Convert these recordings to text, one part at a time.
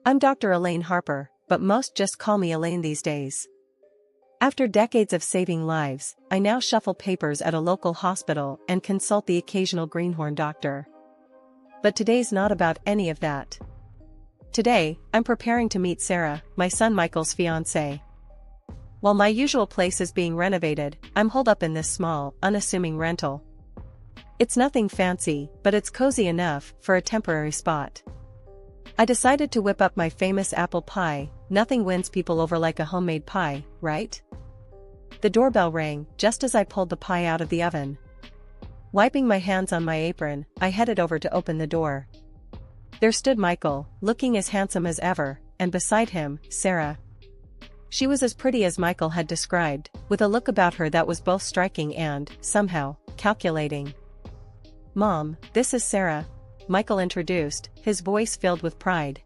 I'm Dr. Elaine Harper, but most just call me Elaine these days. After decades of saving lives, I now shuffle papers at a local hospital and consult the occasional greenhorn doctor. But today's not about any of that. Today, I'm preparing to meet Sarah, my son Michael's fiancée. While my usual place is being renovated, I'm holed up in this small, unassuming rental. It's nothing fancy, but it's cozy enough for a temporary spot. I decided to whip up my famous apple pie. Nothing wins people over like a homemade pie, right? The doorbell rang just as I pulled the pie out of the oven. Wiping my hands on my apron, I headed over to open the door. There stood Michael, looking as handsome as ever, and beside him, Sarah. She was as pretty as Michael had described, with a look about her that was both striking and, somehow, calculating. "Mom, this is Sarah," Michael introduced, his voice filled with pride.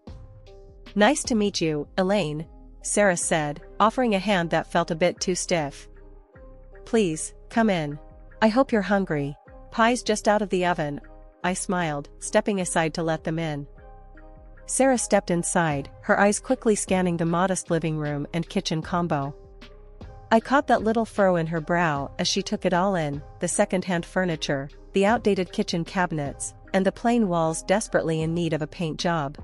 "Nice to meet you, Elaine," Sarah said, offering a hand that felt a bit too stiff. "Please, come in. I hope you're hungry. Pie's just out of the oven," I smiled, stepping aside to let them in. Sarah stepped inside, her eyes quickly scanning the modest living room and kitchen combo. I caught that little furrow in her brow as she took it all in, the second-hand furniture, the outdated kitchen cabinets, and the plain walls desperately in need of a paint job.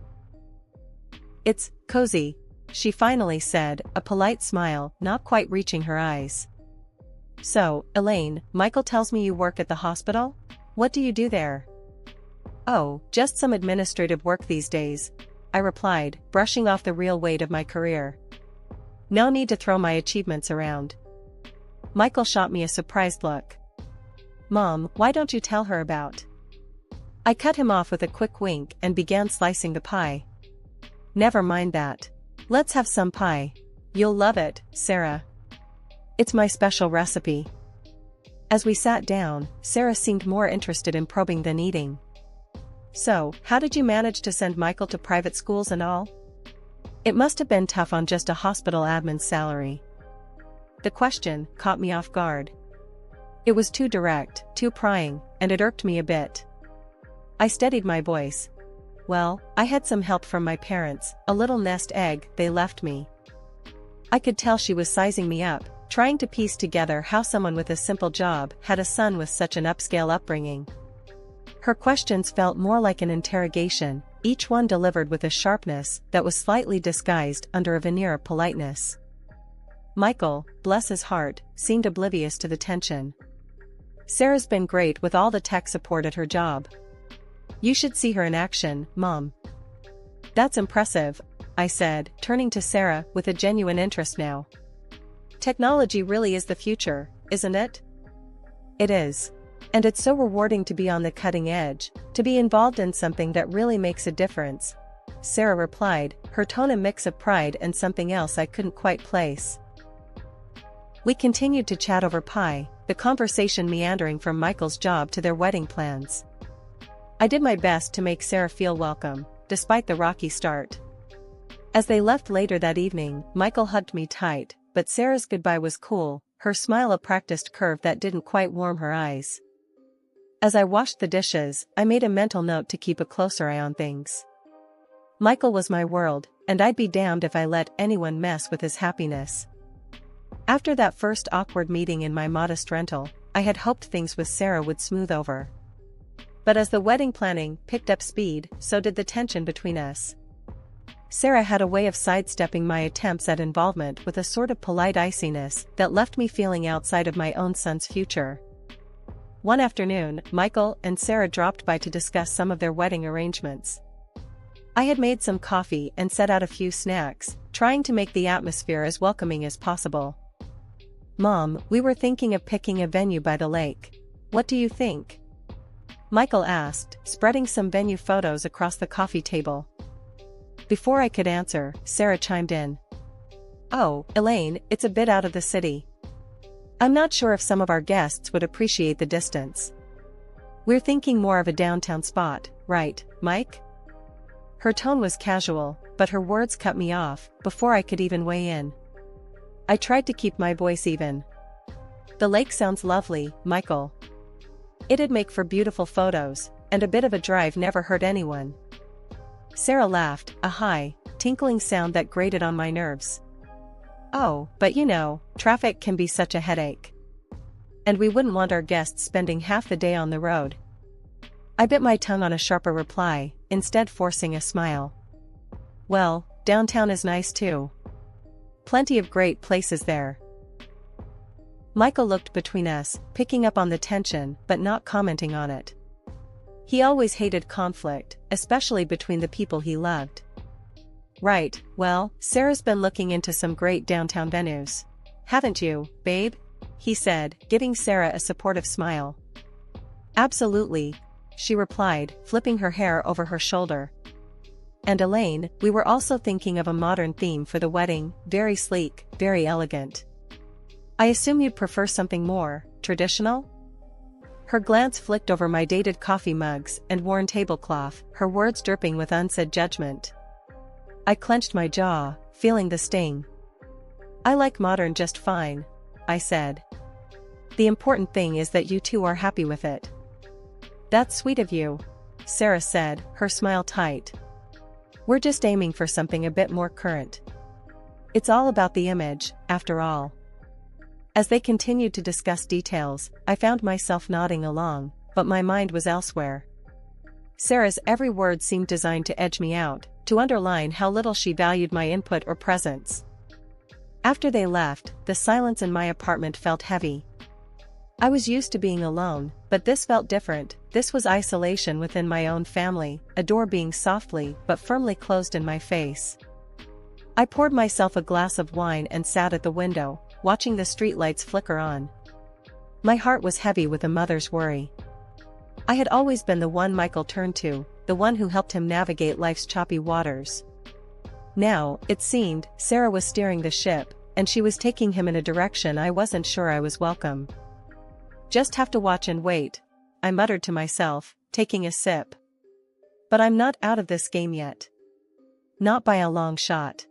"It's cozy," she finally said, a polite smile not quite reaching her eyes. "So, Elaine, Michael tells me you work at the hospital? What do you do there?" "Oh, just some administrative work these days," I replied, brushing off the real weight of my career. "No need to throw my achievements around." Michael shot me a surprised look. "Mom, why don't you tell her about?" I cut him off with a quick wink and began slicing the pie. "Never mind that. Let's have some pie. You'll love it, Sarah. It's my special recipe." As we sat down, Sarah seemed more interested in probing than eating. "So, how did you manage to send Michael to private schools and all? It must have been tough on just a hospital admin's salary." The question caught me off guard. It was too direct, too prying, and it irked me a bit. I steadied my voice. "Well, I had some help from my parents, a little nest egg they left me." I could tell she was sizing me up, trying to piece together how someone with a simple job had a son with such an upscale upbringing. Her questions felt more like an interrogation, each one delivered with a sharpness that was slightly disguised under a veneer of politeness. Michael, bless his heart, seemed oblivious to the tension. "Sarah's been great with all the tech support at her job. You should see her in action, Mom." "That's impressive," I said, turning to Sarah with a genuine interest now. "Technology really is the future, isn't it?" "It is. And it's so rewarding to be on the cutting edge, to be involved in something that really makes a difference," Sarah replied, her tone a mix of pride and something else I couldn't quite place. We continued to chat over pie, the conversation meandering from Michael's job to their wedding plans. I did my best to make Sarah feel welcome, despite the rocky start. As they left later that evening, Michael hugged me tight, but Sarah's goodbye was cool, her smile a practiced curve that didn't quite warm her eyes. As I washed the dishes, I made a mental note to keep a closer eye on things. Michael was my world, and I'd be damned if I let anyone mess with his happiness. After that first awkward meeting in my modest rental, I had hoped things with Sarah would smooth over. But as the wedding planning picked up speed, so did the tension between us. Sarah had a way of sidestepping my attempts at involvement with a sort of polite iciness that left me feeling outside of my own son's future. One afternoon, Michael and Sarah dropped by to discuss some of their wedding arrangements. I had made some coffee and set out a few snacks, trying to make the atmosphere as welcoming as possible. "Mom, we were thinking of picking a venue by the lake. What do you think?" Michael asked, spreading some venue photos across the coffee table. Before I could answer, Sarah chimed in. "Oh, Elaine, it's a bit out of the city. I'm not sure if some of our guests would appreciate the distance. We're thinking more of a downtown spot, right, Mike?" Her tone was casual, but her words cut me off before I could even weigh in. I tried to keep my voice even. "The lake sounds lovely, Michael. It'd make for beautiful photos, and a bit of a drive never hurt anyone." Sarah laughed, a high, tinkling sound that grated on my nerves. Oh, but you know, traffic can be such a headache. And we wouldn't want our guests spending half the day on the road. I bit my tongue on a sharper reply, instead forcing a smile. Well, downtown is nice too. Plenty of great places there. Michael looked between us, picking up on the tension but not commenting on it. He always hated conflict, especially between the people he loved. Right, well, Sarah's been looking into some great downtown venues. Haven't you, babe? He said, giving Sarah a supportive smile. Absolutely, she replied, flipping her hair over her shoulder. And Elaine, we were also thinking of a modern theme for the wedding, very sleek, very elegant. I assume you'd prefer something more traditional? Her glance flicked over my dated coffee mugs and worn tablecloth, her words dripping with unsaid judgment. I clenched my jaw, feeling the sting. I like modern just fine, I said. The important thing is that you two are happy with it. That's sweet of you, Sarah said, her smile tight. We're just aiming for something a bit more current. It's all about the image, after all. As they continued to discuss details, I found myself nodding along, but my mind was elsewhere. Sarah's every word seemed designed to edge me out, to underline how little she valued my input or presence. After they left, the silence in my apartment felt heavy. I was used to being alone, but this felt different. This was isolation within my own family, a door being softly but firmly closed in my face. I poured myself a glass of wine and sat at the window, watching the streetlights flicker on. My heart was heavy with a mother's worry. I had always been the one Michael turned to, the one who helped him navigate life's choppy waters. Now, it seemed, Sarah was steering the ship, and she was taking him in a direction I wasn't sure I was welcome. Just have to watch and wait, I muttered to myself, taking a sip. But I'm not out of this game yet. Not by a long shot.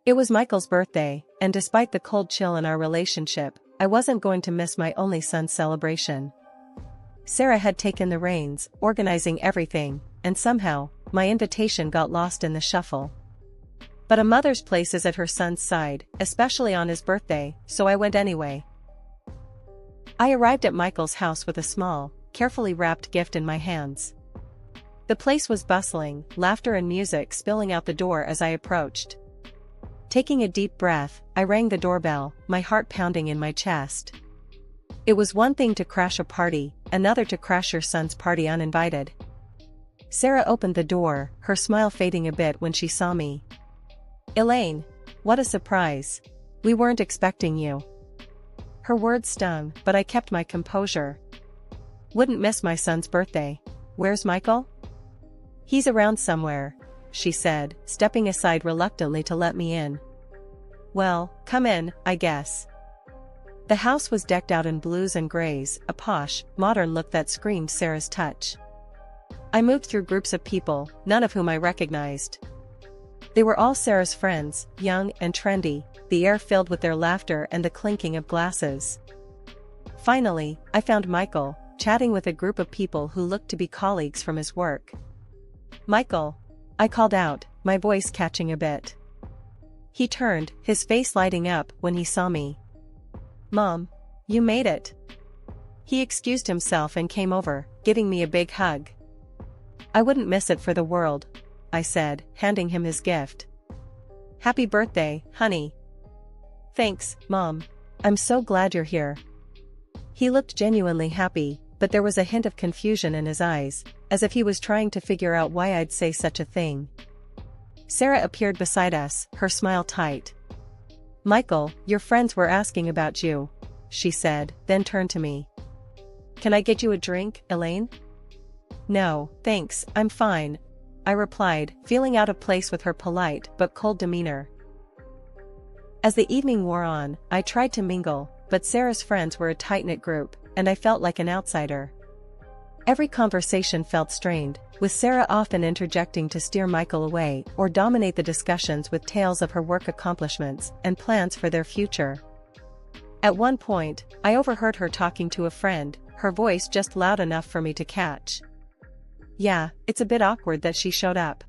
It was Michael's birthday, and despite the cold chill in our relationship, I wasn't going to miss my only son's celebration. Sarah had taken the reins, organizing everything, and somehow, my invitation got lost in the shuffle. But a mother's place is at her son's side, especially on his birthday, so I went anyway. I arrived at Michael's house with a small, carefully wrapped gift in my hands. The place was bustling, laughter and music spilling out the door as I approached. Taking a deep breath, I rang the doorbell, my heart pounding in my chest. It was one thing to crash a party, another to crash your son's party uninvited. Sarah opened the door, her smile fading a bit when she saw me. Elaine, what a surprise. We weren't expecting you. Her words stung, but I kept my composure. Wouldn't miss my son's birthday. Where's Michael? He's around somewhere, she said, stepping aside reluctantly to let me in. Well, come in, I guess. The house was decked out in blues and grays, a posh, modern look that screamed Sarah's touch. I moved through groups of people, none of whom I recognized. They were all Sarah's friends, young and trendy, the air filled with their laughter and the clinking of glasses. Finally, I found Michael, chatting with a group of people who looked to be colleagues from his work. Michael, I called out, my voice catching a bit. He turned, his face lighting up when he saw me. Mom, you made it. He excused himself and came over, giving me a big hug. I wouldn't miss it for the world, I said, handing him his gift. Happy birthday, honey. Thanks, Mom. I'm so glad you're here. He looked genuinely happy, but there was a hint of confusion in his eyes, as if he was trying to figure out why I'd say such a thing. Sarah appeared beside us, her smile tight. Michael, your friends were asking about you, she said, then turned to me. Can I get you a drink, Elaine? No, thanks, I'm fine, I replied, feeling out of place with her polite but cold demeanor. As the evening wore on, I tried to mingle, but Sarah's friends were a tight-knit group, and I felt like an outsider. Every conversation felt strained, with Sarah often interjecting to steer Michael away or dominate the discussions with tales of her work accomplishments and plans for their future. At one point, I overheard her talking to a friend, her voice just loud enough for me to catch. Yeah, it's a bit awkward that she showed up.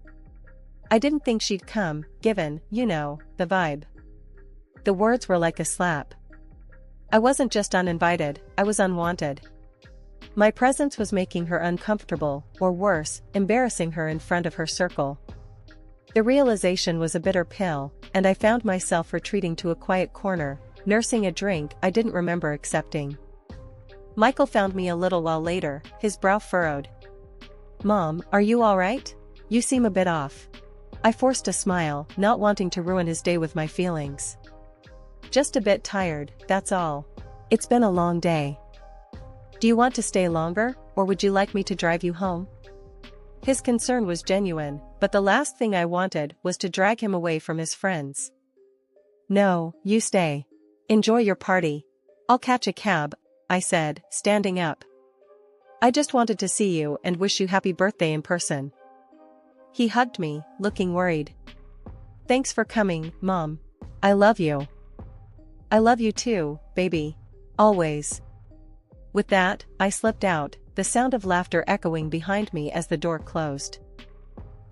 I didn't think she'd come, given, the vibe. The words were like a slap. I wasn't just uninvited, I was unwanted. My presence was making her uncomfortable, or worse, embarrassing her in front of her circle. The realization was a bitter pill, and I found myself retreating to a quiet corner, nursing a drink I didn't remember accepting. Michael found me a little while later, his brow furrowed. "Mom, are you alright? You seem a bit off." I forced a smile, not wanting to ruin his day with my feelings. "Just a bit tired, that's all. It's been a long day. Do you want to stay longer, or would you like me to drive you home?" His concern was genuine, but the last thing I wanted was to drag him away from his friends. "No, you stay. Enjoy your party. I'll catch a cab," I said, standing up. "I just wanted to see you and wish you happy birthday in person." He hugged me, looking worried. "Thanks for coming, Mom. I love you." "I love you too, baby. Always." With that, I slipped out, the sound of laughter echoing behind me as the door closed.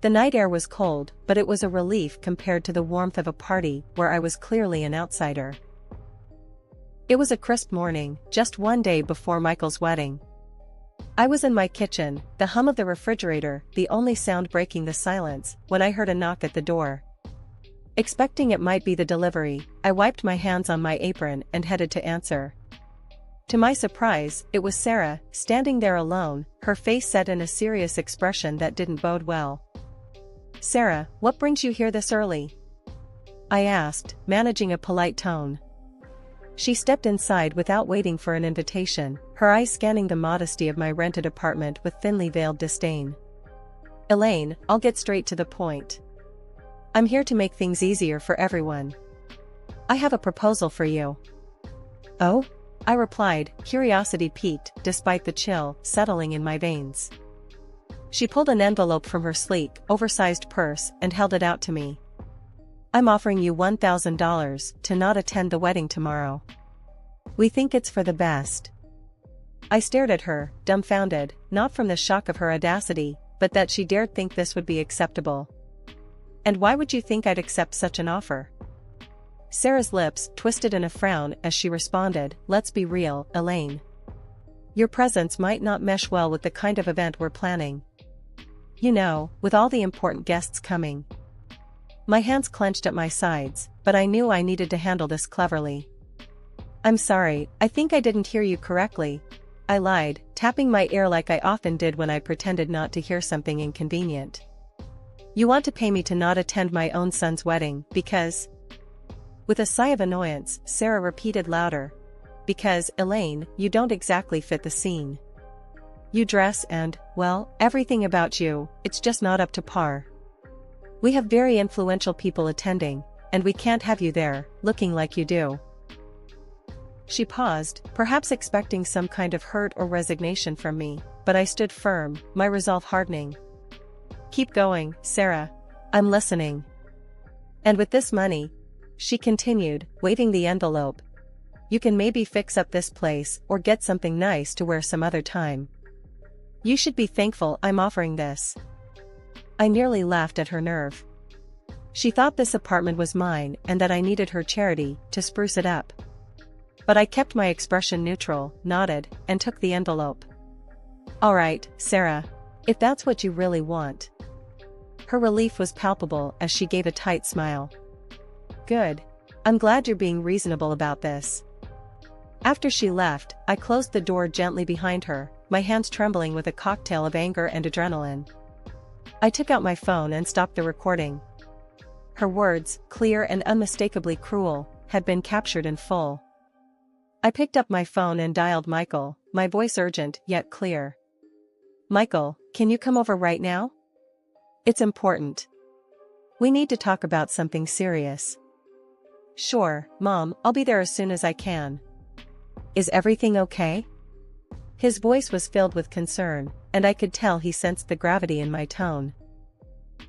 The night air was cold, but it was a relief compared to the warmth of a party where I was clearly an outsider. It was a crisp morning, just one day before Michael's wedding. I was in my kitchen, the hum of the refrigerator, the only sound breaking the silence, when I heard a knock at the door. Expecting it might be the delivery, I wiped my hands on my apron and headed to answer. To my surprise, it was Sarah, standing there alone, her face set in a serious expression that didn't bode well. "Sarah, what brings you here this early?" I asked, managing a polite tone. She stepped inside without waiting for an invitation, her eyes scanning the modesty of my rented apartment with thinly veiled disdain. "Elaine, I'll get straight to the point. I'm here to make things easier for everyone. I have a proposal for you." "Oh?" I replied, curiosity piqued, despite the chill settling in my veins. She pulled an envelope from her sleek, oversized purse and held it out to me. "I'm offering you $1,000 to not attend the wedding tomorrow. We think it's for the best." I stared at her, dumbfounded, not from the shock of her audacity, but that she dared think this would be acceptable. "And why would you think I'd accept such an offer?" Sarah's lips twisted in a frown as she responded, "Let's be real, Elaine. Your presence might not mesh well with the kind of event we're planning. With all the important guests coming." My hands clenched at my sides, but I knew I needed to handle this cleverly. "I'm sorry, I think I didn't hear you correctly," I lied, tapping my ear like I often did when I pretended not to hear something inconvenient. "You want to pay me to not attend my own son's wedding because—" With a sigh of annoyance, Sarah repeated louder. "Because, Elaine, you don't exactly fit the scene. You dress and, well, everything about you, it's just not up to par. We have very influential people attending, and we can't have you there, looking like you do." She paused, perhaps expecting some kind of hurt or resignation from me, but I stood firm, my resolve hardening. "Keep going, Sarah. I'm listening. And with this money," she continued, waving the envelope, "you can maybe fix up this place or get something nice to wear some other time. You should be thankful I'm offering this." I nearly laughed at her nerve. She thought this apartment was mine and that I needed her charity to spruce it up. But I kept my expression neutral, nodded, and took the envelope. "All right, Sarah. If that's what you really want." Her relief was palpable as she gave a tight smile. "Good. I'm glad you're being reasonable about this." After she left, I closed the door gently behind her, my hands trembling with a cocktail of anger and adrenaline. I took out my phone and stopped the recording. Her words, clear and unmistakably cruel, had been captured in full. I picked up my phone and dialed Michael, my voice urgent yet clear. "Michael, can you come over right now? It's important. We need to talk about something serious." "Sure, Mom, I'll be there as soon as I can." "Is everything okay?" His voice was filled with concern, and I could tell he sensed the gravity in my tone.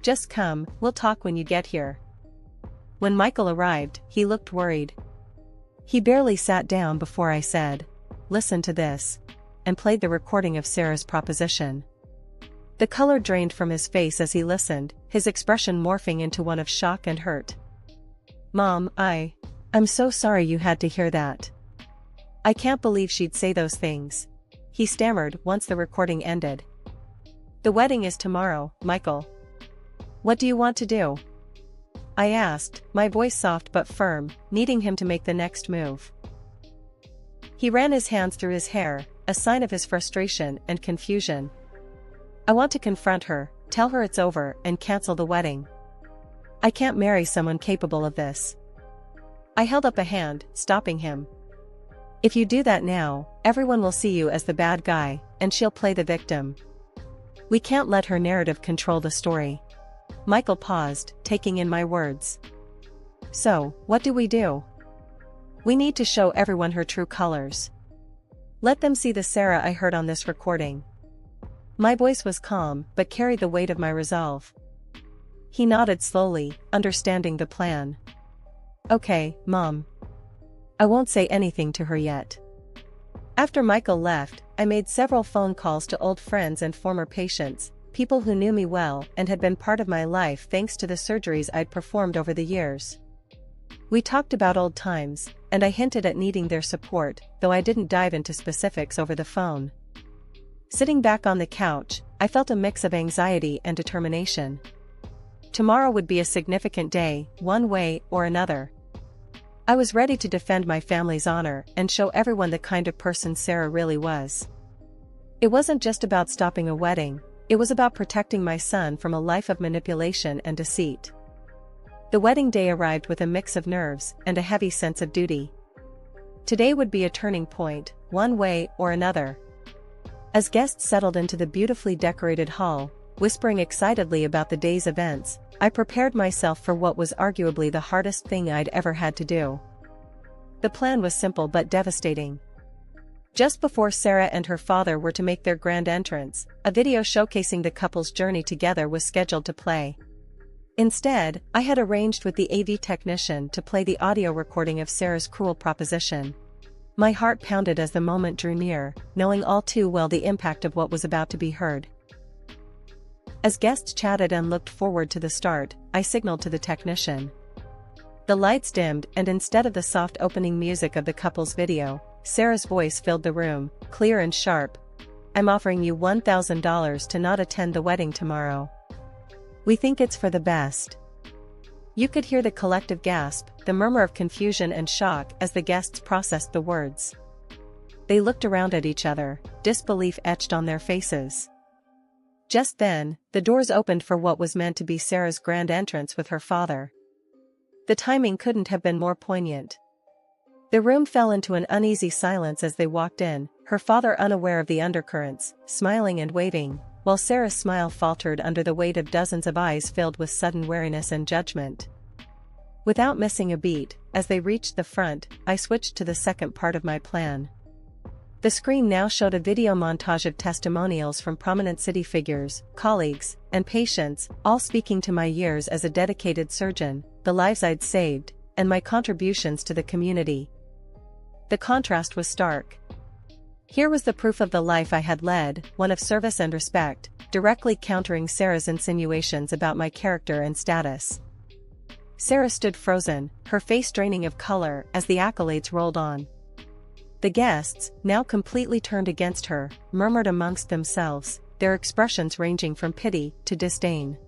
"Just come, we'll talk when you get here." When Michael arrived, he looked worried. He barely sat down before I said, "Listen to this," and played the recording of Sarah's proposition. The color drained from his face as he listened, his expression morphing into one of shock and hurt. "Mom, I'm so sorry you had to hear that. I can't believe she'd say those things," he stammered once the recording ended. "The wedding is tomorrow, Michael. What do you want to do?" I asked, my voice soft but firm, needing him to make the next move. He ran his hands through his hair, a sign of his frustration and confusion. "I want to confront her, tell her it's over, and cancel the wedding. I can't marry someone capable of this." I held up a hand, stopping him. "If you do that now, everyone will see you as the bad guy, and she'll play the victim. We can't let her narrative control the story." Michael paused, taking in my words. "So, what do we do?" "We need to show everyone her true colors. Let them see the Sarah I heard on this recording." My voice was calm, but carried the weight of my resolve. He nodded slowly, understanding the plan. "Okay, Mom. I won't say anything to her yet." After Michael left, I made several phone calls to old friends and former patients, people who knew me well and had been part of my life thanks to the surgeries I'd performed over the years. We talked about old times, and I hinted at needing their support, though I didn't dive into specifics over the phone. Sitting back on the couch, I felt a mix of anxiety and determination. Tomorrow would be a significant day, one way or another. I was ready to defend my family's honor and show everyone the kind of person Sarah really was. It wasn't just about stopping a wedding, it was about protecting my son from a life of manipulation and deceit. The wedding day arrived with a mix of nerves and a heavy sense of duty. Today would be a turning point, one way or another. As guests settled into the beautifully decorated hall, whispering excitedly about the day's events, I prepared myself for what was arguably the hardest thing I'd ever had to do. The plan was simple but devastating. Just before Sarah and her father were to make their grand entrance, a video showcasing the couple's journey together was scheduled to play. Instead, I had arranged with the AV technician to play the audio recording of Sarah's cruel proposition. My heart pounded as the moment drew near, knowing all too well the impact of what was about to be heard. As guests chatted and looked forward to the start, I signaled to the technician. The lights dimmed, and instead of the soft opening music of the couple's video, Sarah's voice filled the room, clear and sharp. "I'm offering you $1,000 to not attend the wedding tomorrow. We think it's for the best." You could hear the collective gasp, the murmur of confusion and shock as the guests processed the words. They looked around at each other, disbelief etched on their faces. Just then, the doors opened for what was meant to be Sarah's grand entrance with her father. The timing couldn't have been more poignant. The room fell into an uneasy silence as they walked in, her father unaware of the undercurrents, smiling and waving, while Sarah's smile faltered under the weight of dozens of eyes filled with sudden wariness and judgment. Without missing a beat, as they reached the front, I switched to the second part of my plan. The screen now showed a video montage of testimonials from prominent city figures, colleagues, and patients, all speaking to my years as a dedicated surgeon, the lives I'd saved, and my contributions to the community. The contrast was stark. Here was the proof of the life I had led, one of service and respect, directly countering Sarah's insinuations about my character and status. Sarah stood frozen, her face draining of color as the accolades rolled on. The guests, now completely turned against her, murmured amongst themselves, their expressions ranging from pity to disdain.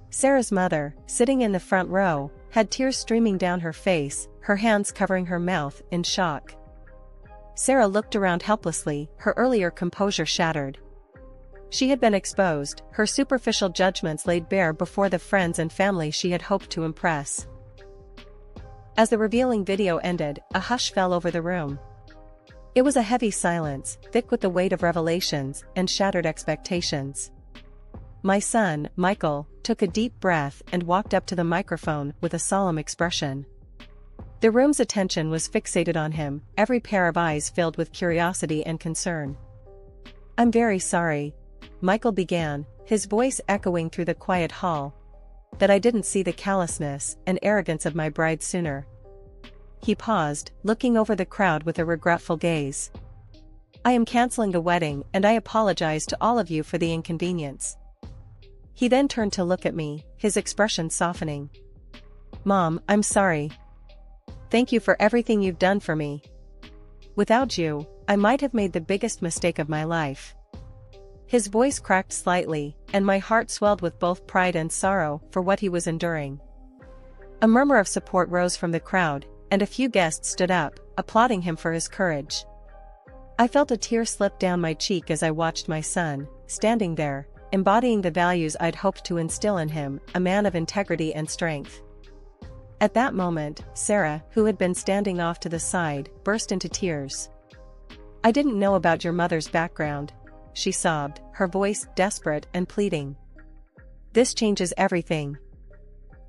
Sarah's mother, sitting in the front row, had tears streaming down her face, her hands covering her mouth in shock. Sarah looked around helplessly, her earlier composure shattered. She had been exposed, her superficial judgments laid bare before the friends and family she had hoped to impress. As the revealing video ended, a hush fell over the room. It was a heavy silence, thick with the weight of revelations and shattered expectations. My son, Michael, took a deep breath and walked up to the microphone with a solemn expression. The room's attention was fixated on him, every pair of eyes filled with curiosity and concern. "I'm very sorry," Michael began, his voice echoing through the quiet hall, "that I didn't see the callousness and arrogance of my bride sooner." He paused, looking over the crowd with a regretful gaze. "I am canceling the wedding, and I apologize to all of you for the inconvenience. He then turned to look at me, his expression softening. "Mom, I'm sorry. Thank you for everything you've done for me. Without you, I might have made the biggest mistake of my life." His voice cracked slightly, and my heart swelled with both pride and sorrow for what he was enduring. A murmur of support rose from the crowd, and a few guests stood up, applauding him for his courage. I felt a tear slip down my cheek as I watched my son, standing there, embodying the values I'd hoped to instill in him, a man of integrity and strength. At that moment, Sarah, who had been standing off to the side, burst into tears. "I didn't know about your mother's background," she sobbed, her voice desperate and pleading. "This changes everything.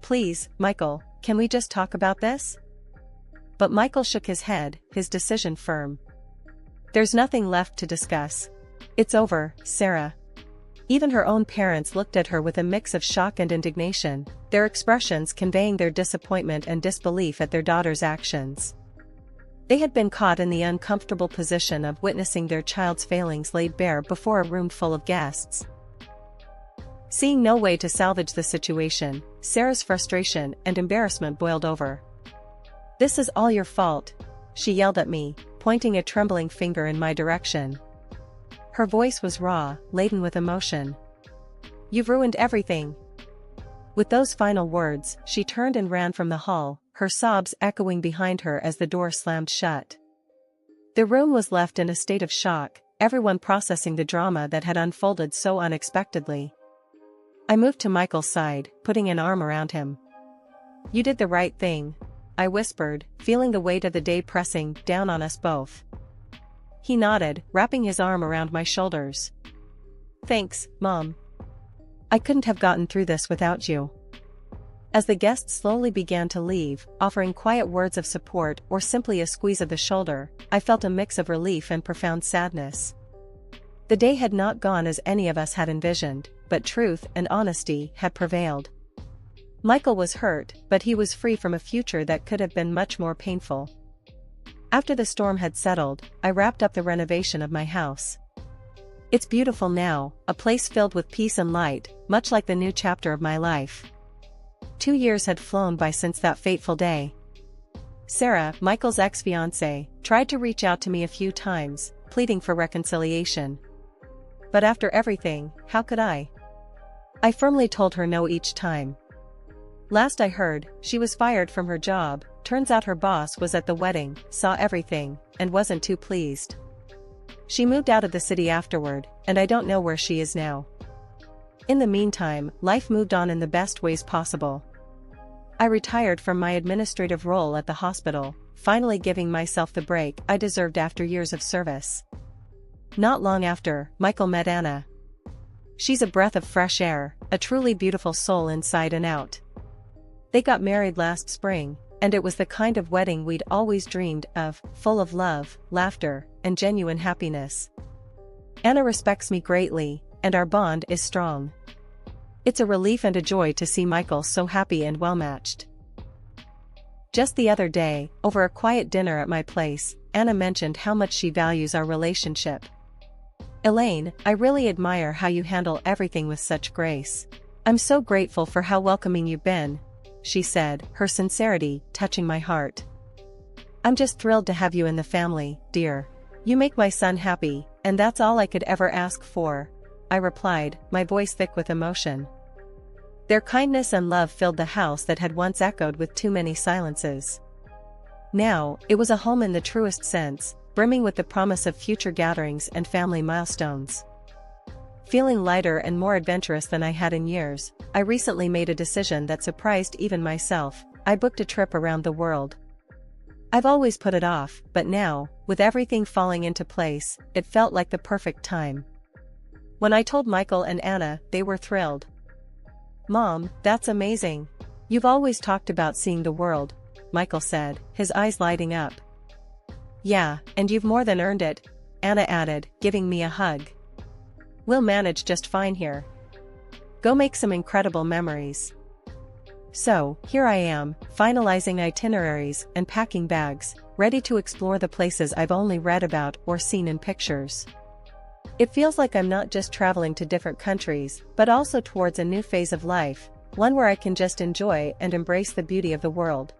Please, Michael, can we just talk about this?" But Michael shook his head, his decision firm. "There's nothing left to discuss. It's over, Sarah." Even her own parents looked at her with a mix of shock and indignation, their expressions conveying their disappointment and disbelief at their daughter's actions. They had been caught in the uncomfortable position of witnessing their child's failings laid bare before a room full of guests. Seeing no way to salvage the situation, Sarah's frustration and embarrassment boiled over. "This is all your fault," she yelled at me, pointing a trembling finger in my direction. Her voice was raw, laden with emotion. "You've ruined everything." With those final words, she turned and ran from the hall, her sobs echoing behind her as the door slammed shut. The room was left in a state of shock, everyone processing the drama that had unfolded so unexpectedly. I moved to Michael's side, putting an arm around him. "You did the right thing," I whispered, feeling the weight of the day pressing down on us both. He nodded, wrapping his arm around my shoulders. "Thanks, Mom. I couldn't have gotten through this without you." As the guests slowly began to leave, offering quiet words of support or simply a squeeze of the shoulder, I felt a mix of relief and profound sadness. The day had not gone as any of us had envisioned, but truth and honesty had prevailed. Michael was hurt, but he was free from a future that could have been much more painful. After the storm had settled, I wrapped up the renovation of my house. It's beautiful now, a place filled with peace and light, much like the new chapter of my life. 2 years had flown by since that fateful day. Sarah, Michael's ex-fiancée, tried to reach out to me a few times, pleading for reconciliation. But after everything, how could I? I firmly told her no each time. Last I heard, she was fired from her job. Turns out her boss was at the wedding, saw everything, and wasn't too pleased. She moved out of the city afterward, and I don't know where she is now. In the meantime, life moved on in the best ways possible. I retired from my administrative role at the hospital, finally giving myself the break I deserved after years of service. Not long after, Michael met Anna. She's a breath of fresh air, a truly beautiful soul inside and out. They got married last spring, and it was the kind of wedding we'd always dreamed of, full of love, laughter, and genuine happiness. Anna respects me greatly, and our bond is strong. It's a relief and a joy to see Michael so happy and well-matched. Just the other day, over a quiet dinner at my place, Anna mentioned how much she values our relationship. "Elaine, I really admire how you handle everything with such grace. I'm so grateful for how welcoming you've been," she said, her sincerity touching my heart. "I'm just thrilled to have you in the family, dear. You make my son happy, and that's all I could ever ask for," I replied, my voice thick with emotion. Their kindness and love filled the house that had once echoed with too many silences. Now, it was a home in the truest sense, brimming with the promise of future gatherings and family milestones. Feeling lighter and more adventurous than I had in years, I recently made a decision that surprised even myself. I booked a trip around the world. I've always put it off, but now, with everything falling into place, it felt like the perfect time. When I told Michael and Anna, they were thrilled. "Mom, that's amazing. You've always talked about seeing the world," Michael said, his eyes lighting up. "Yeah, and you've more than earned it," Anna added, giving me a hug. "We'll manage just fine here. Go make some incredible memories." So, here I am, finalizing itineraries and packing bags, ready to explore the places I've only read about or seen in pictures. It feels like I'm not just traveling to different countries, but also towards a new phase of life, one where I can just enjoy and embrace the beauty of the world.